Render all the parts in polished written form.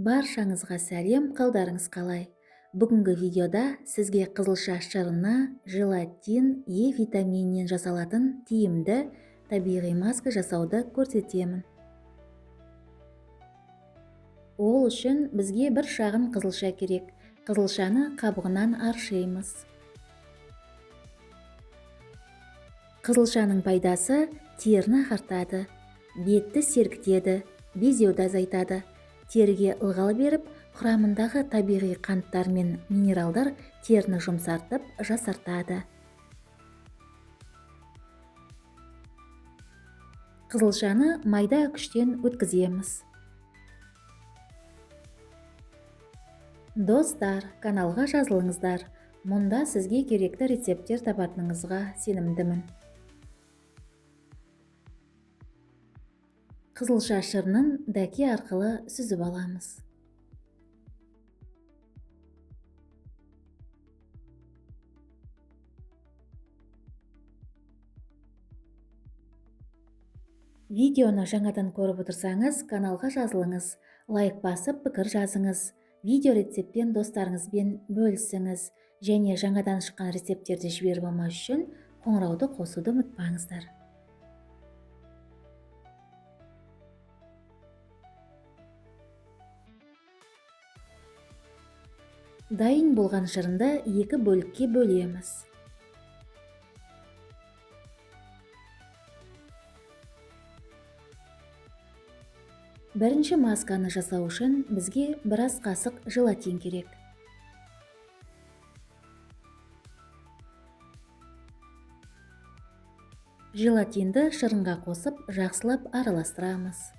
Баршаңызға сәлем, қалдарыңыз қалай? Бүгінгі видеода сізге қызылша шырыны, желатин, Е витаминінен жасалатын тиімді табиғи маска жасауды көрсетемін. Ол үшін бізге бір шағын қызылша керек. Қызылшаны қабығынан аршимыз. Қызылшаның пайдасы теріні ағартады, бетті сергітеді, безеуді азайтады. Теріге ылғал беріп, құрамындағы табиғи қанттар мен минералдар теріні жұмсартып, жасартады. Қызылшаны майда күштен өткіземіз. Достар, каналға жазылыңыздар. Мұнда сізге керекті рецепттер табатыныңызға сенімдімін. Қызылша шырынын дәке арқылы сүзіп аламыз. Видеоны жаңадан көріп отырсаңыз, каналға жазылыңыз, лайк басып пікір жазыңыз, видео рецептпен достарыңызбен бөлісіңіз, және жаңадан шыққан рецепттерді жіберіп алмас үшін қоңырауды қосуды ұмытпаңыздар. Дайын болған шырынды екі бөлікке бөлеміз. Бірінші масканы жасау үшін бізге біраз қасық желатин керек. Желатинді шырынға қосып, жақсылап араластырамыз.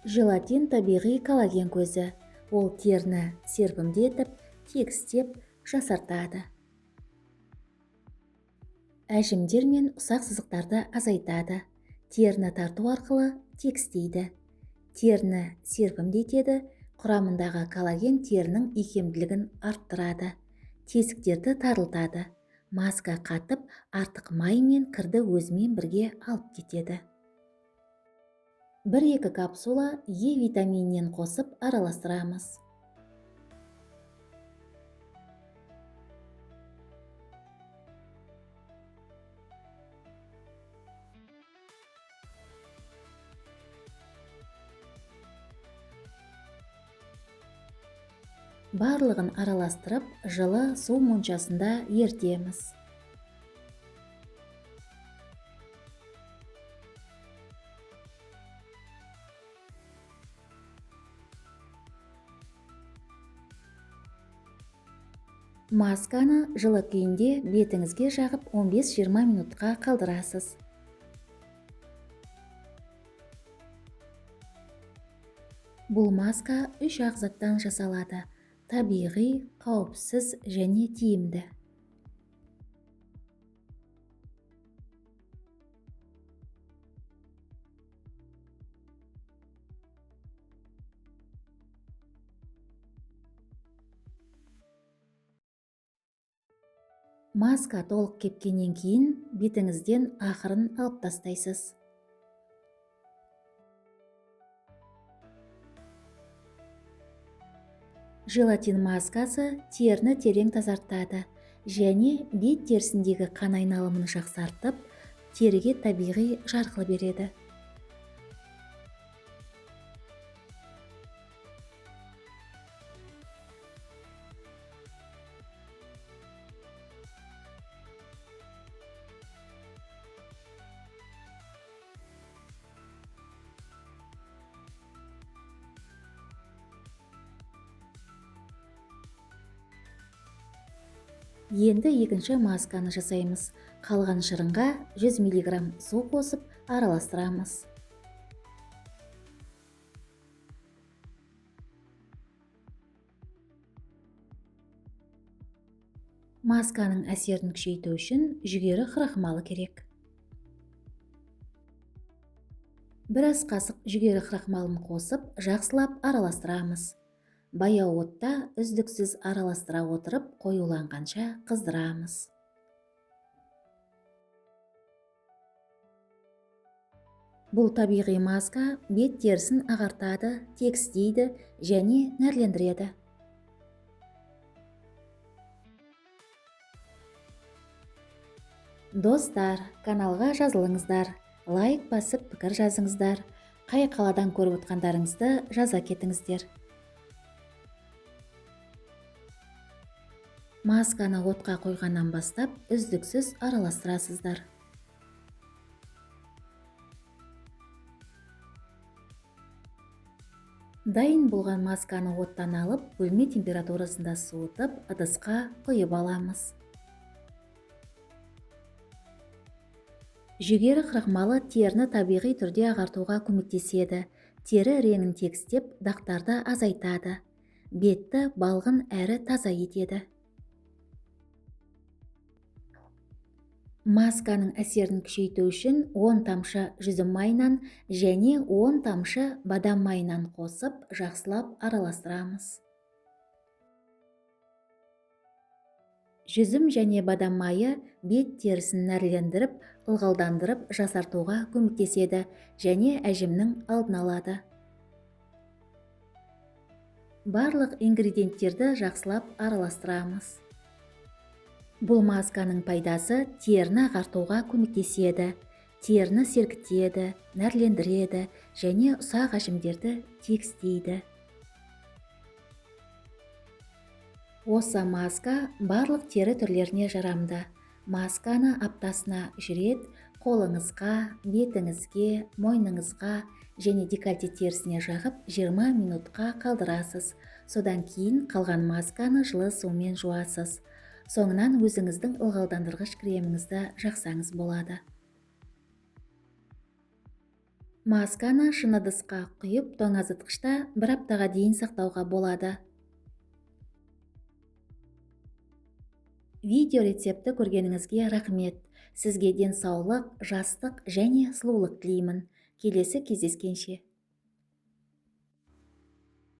Желатин табиғи коллаген көзі. Ол теріні серпімдетіп, тегістеп, жасартады. Әжімдер мен ұсақ сызықтарды азайтады. Теріні тарту арқылы тегістейді. Теріні серпімдетеді, құрамындағы коллаген терінің икемділігін арттырады. Тесіктерді тарылтады. Маска қатып, артық май мен кірді өзімен бірге алып кетеді. 1-2 капсула Е витаминінен қосып араластырамыз. Барлығын араластырып, жылы су моншасында ертеміз. Масканы жылы күйінде бетіңізге жағып 15-20 минутқа қалдырасыз. Бұл маска 3 ағзаттан жасалады. Табиғи, қауіпсіз және тиімді. Маска толық кепкеннен кейін бетіңізден ақырын алып тастайсыз. Желатин маскасы теріні терең тазартады және бет терісіндегі қан айналымын жақсартып, теріге табиғи жарқыл береді. Енді екінші масканы жасаймыз. Қалған шырынға 100 мг су қосып араластырамыз. Масканың әсерін күшейту үшін жүгері крахмалы керек. Біраз қасық жүгері крахмалын қосып, жақсылап араластырамыз. Баяу отта үздіксіз араластыра отырып, қоюланғанша қыздырамыз. Бұл табиғи маска бет терісін ағартады, тегістейді және нәрлендіреді. Достар, каналға жазылыңыздар, лайк басып пікір жазыңыздар, қай қаладан көріп отқандарыңызды жаза кетіңіздер. Масканы отқа қойғаннан бастап үздіксіз араластырасыздар. Дайын болған масканы оттан алып, бөлме температурасында суытып, ыдысқа құйып аламыз. Жүгері крахмалы теріні табиғи түрде ағартуға көмектеседі. Тері реңін тегістеп, дақтарды азайтады. Бетті балғын әрі таза етеді. Масканың әсерін күшейту үшін 10 тамшы жүзім майынан және 10 тамшы бадам майынан қосып, жақсылап араластырамыз. Жүзім және бадам майы бет терісін нәрлендіріп, ылғалдандырып, жасартуға көмектеседі және әжімнің алдын алады. Барлық ингредиенттерді жақсылап араластырамыз. Бұл масканың пайдасы теріні ағартуға көмектеседі, теріні серкітеді, нәрлендіреді және ұсақ әжімдерді тегістейді. Осы маска барлық тері түрлеріне жарамды. Масканы аптасына 3 рет қолыңызға, бетіңізге, мойныңызға және декольте терісіне жағып 20 минутқа қалдырасыз. Содан кейін қалған масканы жылы сумен жуасыз. Соңынан өзіңіздің ылғалдандырғыш креміңізді жақсаңыз болады. Масканы шыны ыдысқа құйып, тоңазытқышта 1 аптаға дейін сақтауға болады. Видео рецепті көргеніңізге рахмет. Сізге денсаулық, жастық және сұлулық тілеймін. Келесі кездескенше.